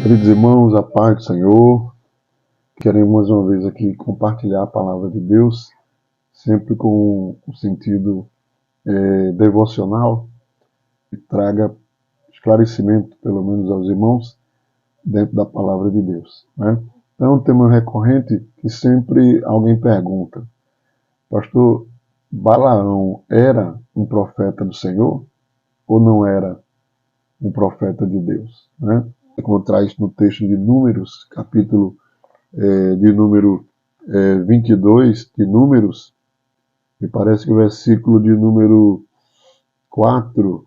Queridos irmãos, a paz do Senhor, queremos mais uma vez aqui compartilhar a palavra de Deus, sempre com um sentido devocional, que traga esclarecimento, pelo menos aos irmãos, dentro da palavra de Deus, né? Então, um tema recorrente que sempre alguém pergunta: Pastor, Balaão era um profeta do Senhor ou não era um profeta de Deus, né? Encontrar isso no texto de Números, capítulo de número 22 de Números, me parece que o versículo de número 4,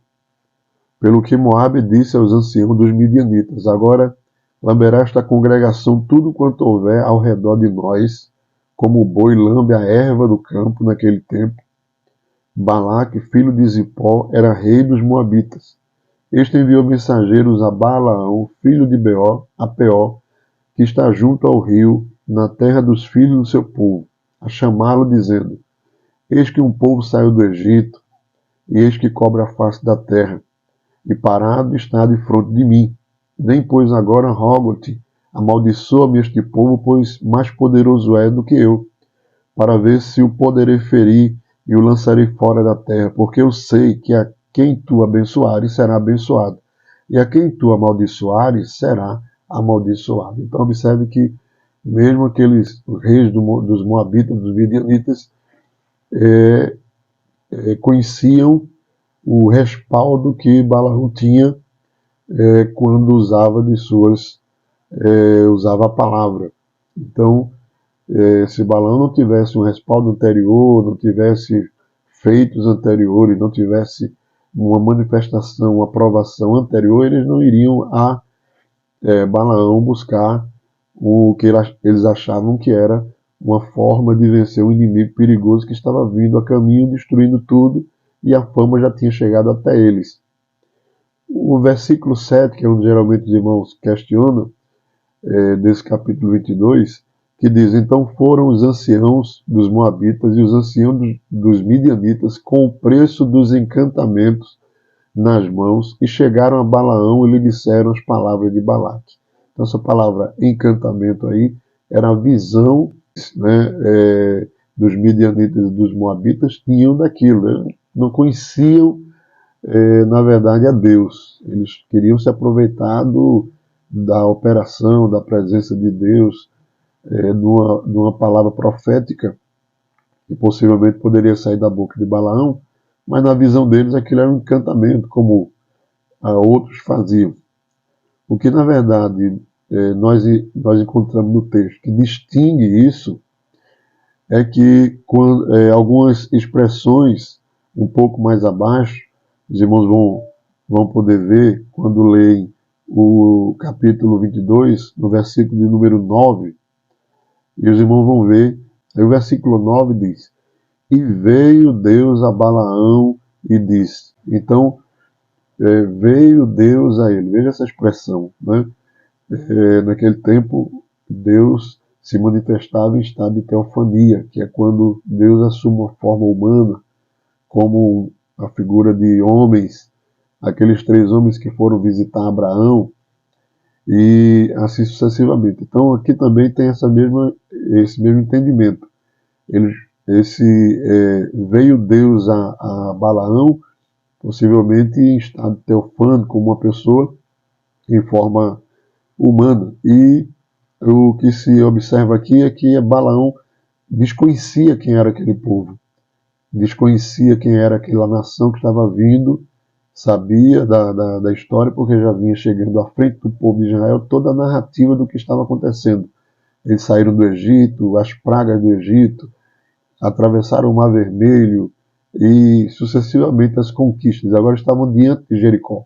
pelo que Moabe disse aos anciãos dos midianitas: agora lamberá esta congregação tudo quanto houver ao redor de nós, como o boi lambe a erva do campo naquele tempo. Balaque, filho de Zipó, era rei dos Moabitas. Este enviou mensageiros a Balaão, filho de Beor, a Peor, que está junto ao rio, na terra dos filhos do seu povo, a chamá-lo, dizendo: eis que um povo saiu do Egito, e eis que cobre a face da terra, e parado está defronte de mim. Vem, pois, agora, rogo-te, amaldiçoa-me este povo, pois mais poderoso é do que eu, para ver se o poderei ferir e o lançarei fora da terra, porque eu sei que a quem tu abençoares será abençoado, e a quem tu amaldiçoares será amaldiçoado. Então observe que mesmo aqueles reis dos Moabitas, dos Midianitas, conheciam o respaldo que Balaão tinha quando usava usava a palavra. Então, se Balaão não tivesse um respaldo anterior, não tivesse feitos anteriores, não tivesse uma manifestação, uma aprovação anterior, eles não iriam a Balaão buscar o que eles achavam que era uma forma de vencer um inimigo perigoso que estava vindo a caminho, destruindo tudo, e a fama já tinha chegado até eles. O versículo 7, que é onde geralmente os irmãos questionam, desse capítulo 22, que diz: então foram os anciãos dos Moabitas e os anciãos dos Midianitas com o preço dos encantamentos nas mãos e chegaram a Balaão e lhe disseram as palavras de Balaque. Então essa palavra encantamento aí era a visão, né, dos Midianitas e dos Moabitas tinham daquilo. Eles não conheciam, na verdade, a Deus. Eles queriam se aproveitar da operação, da presença de Deus, de uma palavra profética que possivelmente poderia sair da boca de Balaão, mas na visão deles aquilo era um encantamento, como outros faziam. O que na verdade nós encontramos no texto que distingue isso é que algumas expressões um pouco mais abaixo, os irmãos vão poder ver quando leem o capítulo 22, no versículo de número 9, e os irmãos vão ver, aí o versículo 9 diz: e veio Deus a Balaão e disse. Então, veio Deus a ele. Veja essa expressão, né? Naquele tempo, Deus se manifestava em estado de teofania, que é quando Deus assume uma forma humana, como a figura de homens, aqueles 3 homens que foram visitar Abraão, e assim sucessivamente. Então aqui também tem esse mesmo entendimento. Veio Deus a Balaão, possivelmente em estado teofânico, como uma pessoa em forma humana. E o que se observa aqui é que Balaão desconhecia quem era aquele povo, desconhecia quem era aquela nação que estava vindo, sabia da história, porque já vinha chegando à frente do povo de Israel toda a narrativa do que estava acontecendo. Eles saíram do Egito, as pragas do Egito, atravessaram o Mar Vermelho e sucessivamente as conquistas. Agora estavam diante de Jericó.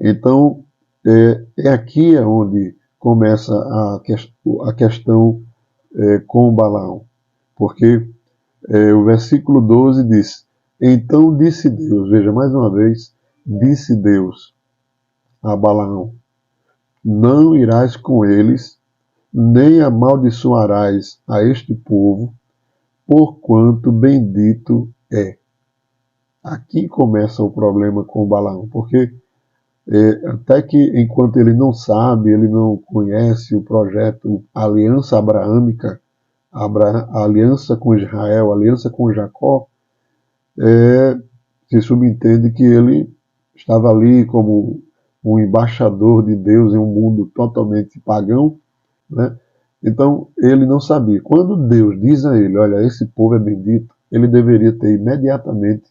Então, é aqui onde começa a questão com Balaão, porque o versículo 12 diz: então disse Deus, veja mais uma vez, disse Deus a Balaão: não irás com eles, nem amaldiçoarás a este povo, porquanto bendito é. Aqui começa o problema com Balaão, porque Até que, enquanto ele não sabe, ele não conhece o projeto a Aliança Abraâmica, a aliança com Israel, a aliança com Jacó, se subentende que ele estava ali como um embaixador de Deus em um mundo totalmente pagão, né? Então ele não sabia. Quando Deus diz a ele, olha, esse povo é bendito, ele deveria ter imediatamente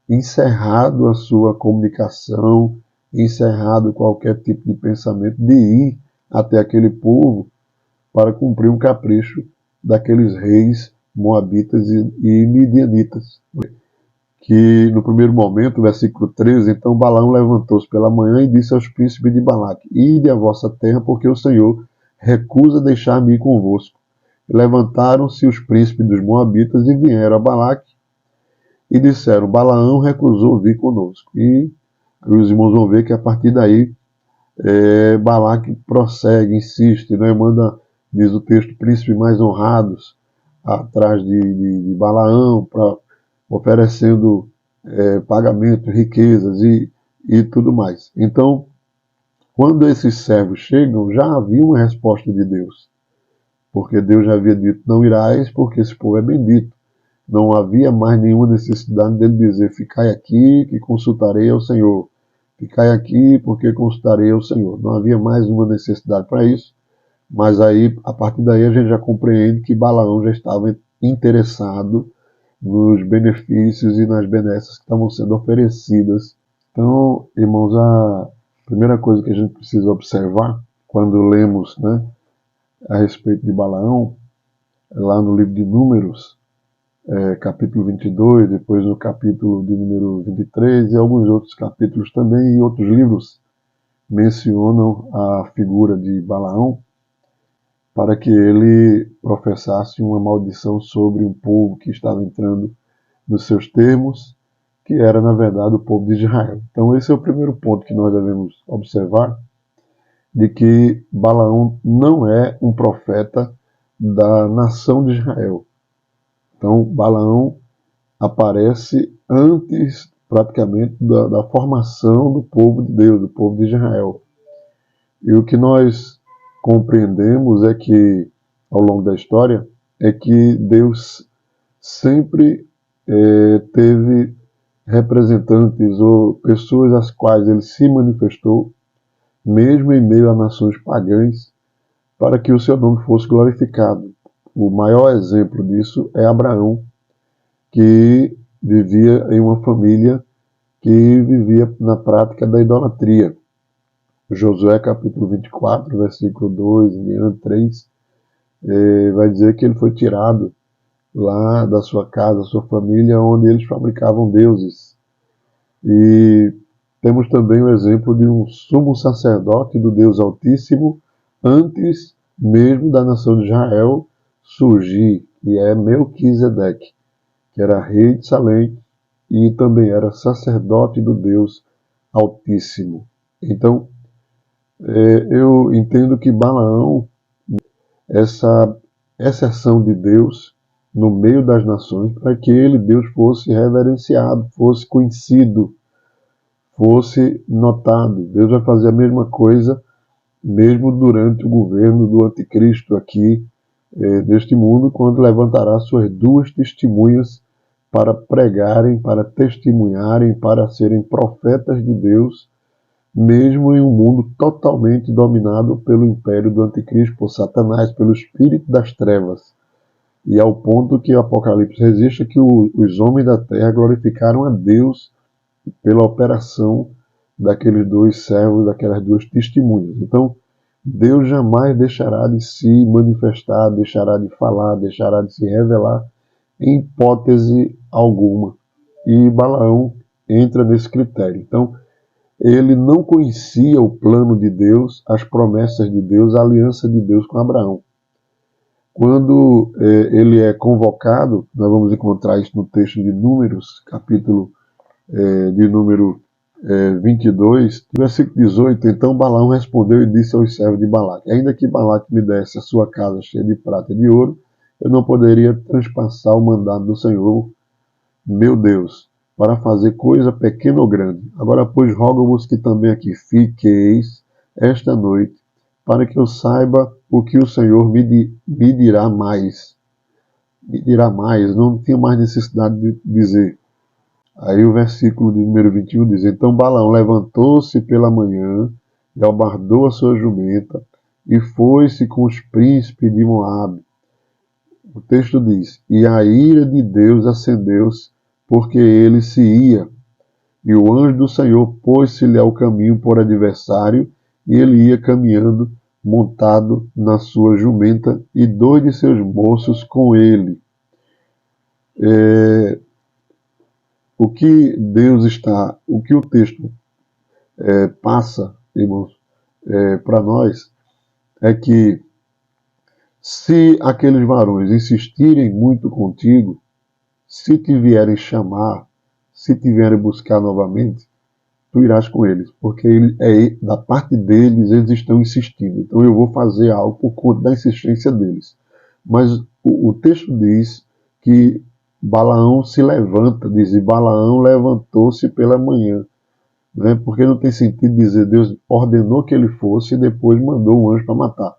encerrado a sua comunicação, encerrado qualquer tipo de pensamento de ir até aquele povo para cumprir um capricho daqueles reis moabitas e midianitas. Que no primeiro momento, versículo 13, então Balaão levantou-se pela manhã e disse aos príncipes de Balaque, ide à vossa terra, porque o Senhor recusa deixar-me ir convosco. Levantaram-se os príncipes dos moabitas e vieram a Balaque e disseram, Balaão recusou vir conosco. E os irmãos vão ver que a partir daí Balaque prossegue, insiste, né? Manda, diz o texto, príncipes mais honrados atrás de Balaão, oferecendo pagamento, riquezas e tudo mais. Então, quando esses servos chegam, já havia uma resposta de Deus, porque Deus já havia dito, não irás, porque esse povo é bendito. Não havia mais nenhuma necessidade dele dizer, ficai aqui que consultarei ao Senhor. Ficai aqui porque consultarei ao Senhor. Não havia mais uma necessidade para isso, mas aí, a partir daí, a gente já compreende que Balaão já estava interessado nos benefícios e nas benesses que estavam sendo oferecidas. Então, irmãos, a primeira coisa que a gente precisa observar quando lemos, né, a respeito de Balaão, lá no livro de Números, capítulo 22, depois no capítulo de número 23 e alguns outros capítulos também e outros livros mencionam a figura de Balaão para que ele professasse uma maldição sobre um povo que estava entrando nos seus termos, que era, na verdade, o povo de Israel. Então, esse é o primeiro ponto que nós devemos observar, de que Balaão não é um profeta da nação de Israel. Então, Balaão aparece antes, praticamente, da formação do povo de Deus, do povo de Israel. E o que nós compreendemos é que, ao longo da história, é que Deus sempre teve representantes ou pessoas às quais ele se manifestou, mesmo em meio a nações pagãs, para que o seu nome fosse glorificado. O maior exemplo disso é Abraão, que vivia em uma família que vivia na prática da idolatria. Josué capítulo 24, versículo 2 e 3, vai dizer que ele foi tirado lá da sua casa, sua família, onde eles fabricavam deuses. E temos também o exemplo de um sumo sacerdote do Deus Altíssimo, antes mesmo da nação de Israel surgir, que é Melquisedeque, que era rei de Salém e também era sacerdote do Deus Altíssimo. Então, eu entendo que Balaão, essa exceção de Deus no meio das nações, para que ele, Deus, fosse reverenciado, fosse conhecido, fosse notado. Deus vai fazer a mesma coisa mesmo durante o governo do anticristo aqui neste mundo, quando levantará suas duas testemunhas para pregarem, para testemunharem, para serem profetas de Deus, mesmo em um mundo totalmente dominado pelo império do anticristo, por Satanás, pelo espírito das trevas. E ao ponto que o Apocalipse registra que os homens da terra glorificaram a Deus pela operação daqueles dois servos, daquelas duas testemunhas. Então, Deus jamais deixará de se manifestar, deixará de falar, deixará de se revelar em hipótese alguma. E Balaão entra nesse critério. Então, ele não conhecia o plano de Deus, as promessas de Deus, a aliança de Deus com Abraão. Quando ele é convocado, nós vamos encontrar isso no texto de Números, capítulo de número 22, versículo 18, então Balaão respondeu e disse aos servos de Balaque, ainda que Balaque me desse a sua casa cheia de prata e de ouro, eu não poderia transpassar o mandado do Senhor, meu Deus, para fazer coisa pequena ou grande. Agora, pois, rogo-vos que também aqui fiqueis esta noite, para que eu saiba o que o Senhor me dirá mais. Me dirá mais, não tinha mais necessidade de dizer. Aí o versículo de número 21 diz: Então Balaão levantou-se pela manhã, galbardou a sua jumenta, e foi-se com os príncipes de Moabe. O texto diz: E a ira de Deus acendeu-se, porque ele se ia. E o anjo do Senhor pôs-se-lhe ao caminho por adversário, e ele ia caminhando, montado na sua jumenta, e 2 de seus moços com ele. O que o que o texto passa, irmãos, para nós, é que se aqueles varões insistirem muito contigo, se te vierem chamar, se te vierem buscar novamente, tu irás com eles, porque da parte deles eles estão insistindo. Então eu vou fazer algo por conta da insistência deles. Mas o texto diz que Balaão se levanta, diz, e Balaão levantou-se pela manhã. Né? Porque não tem sentido dizer Deus ordenou que ele fosse e depois mandou um anjo para matar.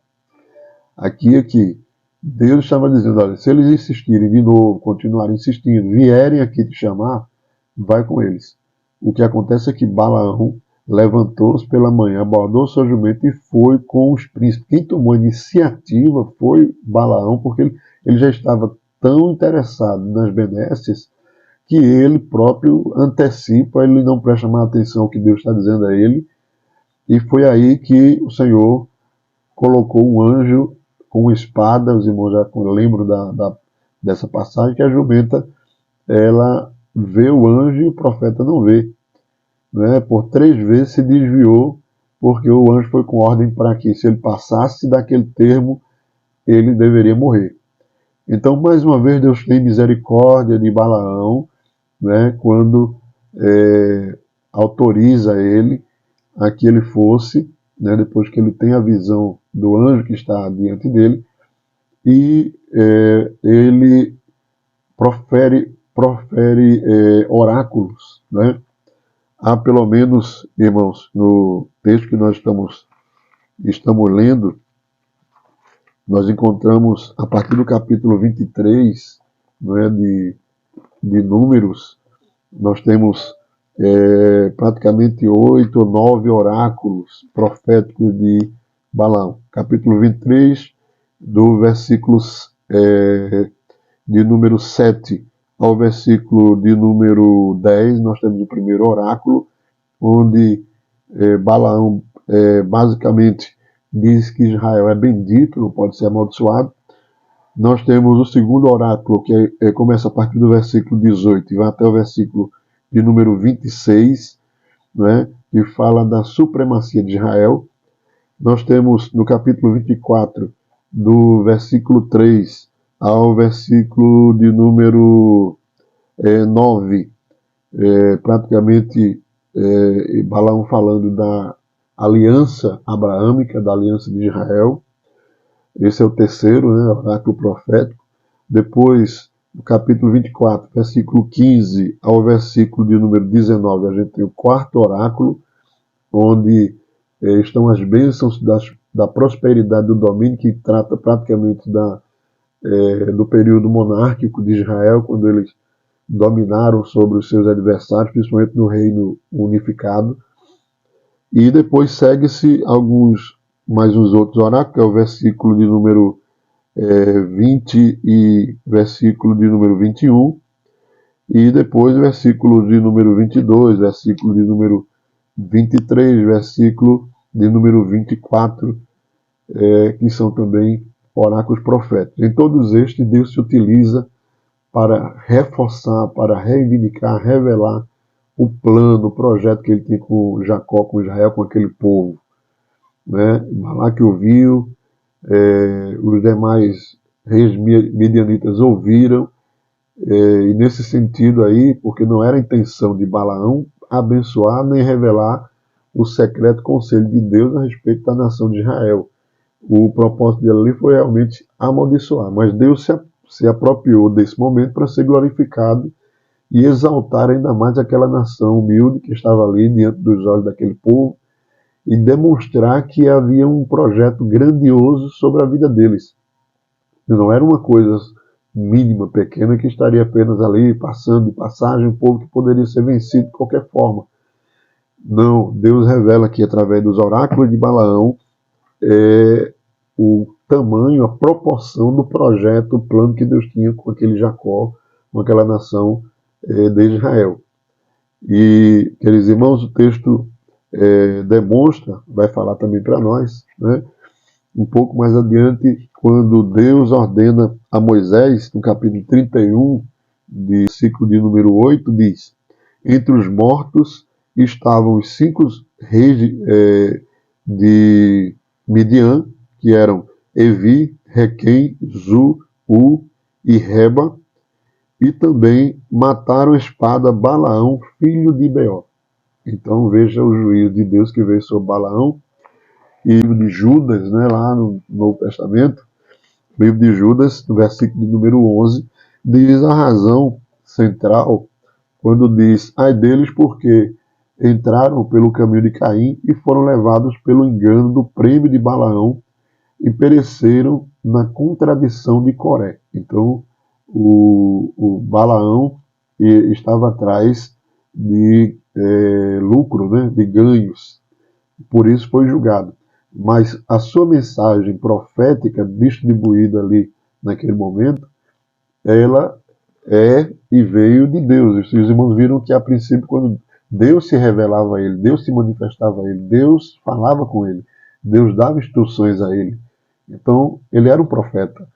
Aqui, Deus estava dizendo, olha, se eles insistirem de novo, continuarem insistindo, vierem aqui te chamar, vai com eles. O que acontece é que Balaão levantou-se pela manhã, abordou sua jumenta e foi com os príncipes. Quem tomou a iniciativa foi Balaão, porque ele já estava tão interessado nas benesses que ele próprio antecipa, ele não presta mais atenção ao que Deus está dizendo a ele. E foi aí que o Senhor colocou um anjo com uma espada. Os irmãos já lembram dessa passagem, que a jumenta, ela vê o anjo e o profeta não vê. Né? Por 3 vezes se desviou, porque o anjo foi com ordem para que, se ele passasse daquele termo, ele deveria morrer. Então, mais uma vez, Deus tem misericórdia de Balaão, né, quando autoriza ele a que ele fosse, né, depois que ele tem a visão do anjo que está diante dele, e ele profere oráculos. Né? Há pelo menos, irmãos, no texto que nós estamos lendo, nós encontramos, a partir do capítulo 23, não é, de Números, nós temos praticamente 8 ou 9 oráculos proféticos de Balaão. Capítulo 23, do versículo de número 7 ao versículo de número 10, nós temos o primeiro oráculo, onde Balaão basicamente diz que Israel é bendito, não pode ser amaldiçoado. Nós temos o segundo oráculo, que começa a partir do versículo 18 e vai até o versículo de número 26, né, que fala da supremacia de Israel. Nós temos no capítulo 24, do versículo 3 ao versículo de número 9, praticamente Balaão falando da aliança abraâmica, da aliança de Israel. Esse é o terceiro, né, oráculo profético. Depois, no capítulo 24, versículo 15 ao versículo de número 19, a gente tem o quarto oráculo, onde estão as bênçãos da prosperidade do domínio, que trata praticamente do período monárquico de Israel, quando eles dominaram sobre os seus adversários, principalmente no reino unificado. E depois segue-se mais uns outros oráculos, que é o versículo de número 20 e versículo de número 21, e depois versículo de número 22, versículo de número 23, versículo de número 24, que são também oráculos proféticos. Em todos estes, Deus se utiliza para reforçar, para reivindicar, revelar o plano, o projeto que ele tinha com Jacó, com Israel, com aquele povo. Né? Balaque ouviu, os demais reis midianitas ouviram, e nesse sentido aí, porque não era a intenção de Balaão abençoar nem revelar o secreto conselho de Deus a respeito da nação de Israel. O propósito dele ali foi realmente amaldiçoar, mas Deus se apropriou desse momento para ser glorificado e exaltar ainda mais aquela nação humilde que estava ali diante dos olhos daquele povo e demonstrar que havia um projeto grandioso sobre a vida deles. E não era uma coisa mínima, pequena, que estaria apenas ali passando de passagem, um povo que poderia ser vencido de qualquer forma. Não, Deus revela aqui através dos oráculos de Balaão o tamanho, a proporção do projeto, o plano que Deus tinha com aquele Jacó, com aquela nação de Israel. E, queridos irmãos, o texto demonstra, vai falar também para nós, né, um pouco mais adiante, quando Deus ordena a Moisés, no capítulo 31, versículo de número 8, diz: entre os mortos estavam os 5 reis de Midian, que eram Evi, Requem, Zu, U e Reba, e também mataram a espada Balaão, filho de Beor. Então veja o juízo de Deus que veio sobre Balaão. E o livro de Judas, né, lá no Novo Testamento, o livro de Judas, no versículo de número 11, diz a razão central, quando diz: ai deles porque entraram pelo caminho de Caim e foram levados pelo engano do prêmio de Balaão e pereceram na contradição de Coré. Então, o Balaão estava atrás de lucro, né, de ganhos, por isso foi julgado. Mas a sua mensagem profética distribuída ali naquele momento, ela e veio de Deus. Os irmãos viram que a princípio, quando Deus se revelava a ele, Deus se manifestava a ele, Deus falava com ele, Deus dava instruções a ele. Então, ele era um profeta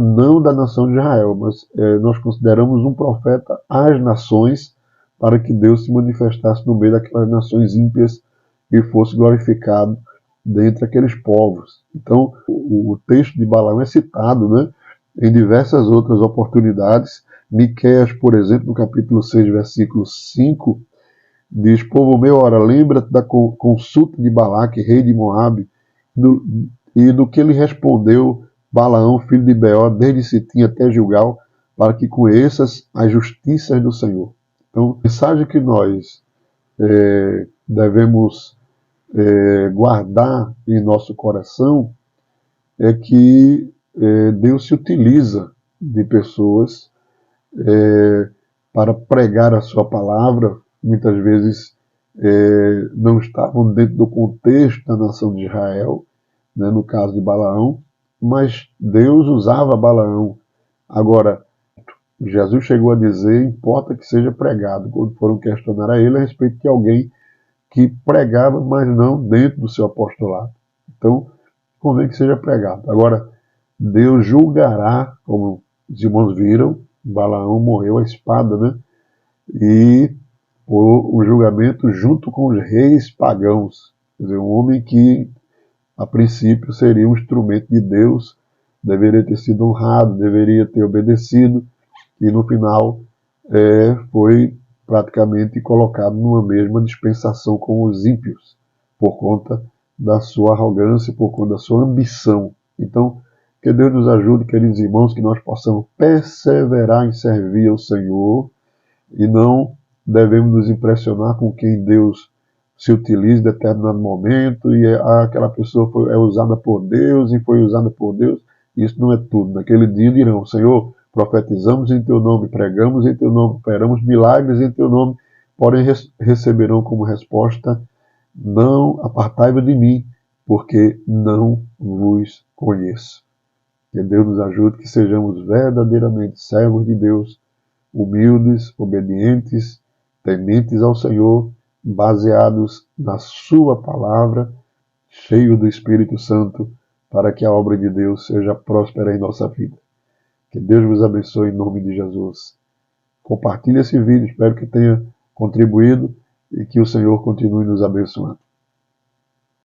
não da nação de Israel, mas nós consideramos um profeta às nações, para que Deus se manifestasse no meio daquelas nações ímpias e fosse glorificado dentre aqueles povos. Então, o texto de Balaão é citado, né, em diversas outras oportunidades. Miqueias, por exemplo, no capítulo 6, versículo 5, diz: povo meu, ora, lembra-te da consulta de Balaque, rei de Moabe, e do que ele respondeu Balaão, filho de Beor, desde Sitim até Gilgal, para que conheças as justiças do Senhor. Então, a mensagem que nós devemos guardar em nosso coração é que Deus se utiliza de pessoas para pregar a sua palavra. Muitas vezes não estavam dentro do contexto da nação de Israel, né, no caso de Balaão, mas Deus usava Balaão. Agora, Jesus chegou a dizer: importa que seja pregado, quando foram questionar a ele a respeito de alguém que pregava, mas não dentro do seu apostolado. Então, convém que seja pregado. Agora, Deus julgará, como os irmãos viram, Balaão morreu à espada, né? E o julgamento junto com os reis pagãos. Quer dizer, um homem que, a princípio, seria um instrumento de Deus, deveria ter sido honrado, deveria ter obedecido, e no final foi praticamente colocado numa mesma dispensação com os ímpios, por conta da sua arrogância, por conta da sua ambição. Então, que Deus nos ajude, queridos irmãos, que nós possamos perseverar em servir ao Senhor e não devemos nos impressionar com quem Deus se utiliza em determinado momento e aquela pessoa é usada por Deus e foi usada por Deus. Isso não é tudo. Naquele dia dirão: Senhor, profetizamos em teu nome, pregamos em teu nome, operamos milagres em teu nome, porém receberão como resposta: não, apartai-vos de mim, porque não vos conheço. Que Deus nos ajude, que sejamos verdadeiramente servos de Deus, humildes, obedientes, tementes ao Senhor, baseados na sua palavra, cheios do Espírito Santo, para que a obra de Deus seja próspera em nossa vida. Que Deus vos abençoe em nome de Jesus. Compartilhe esse vídeo, espero que tenha contribuído e que o Senhor continue nos abençoando.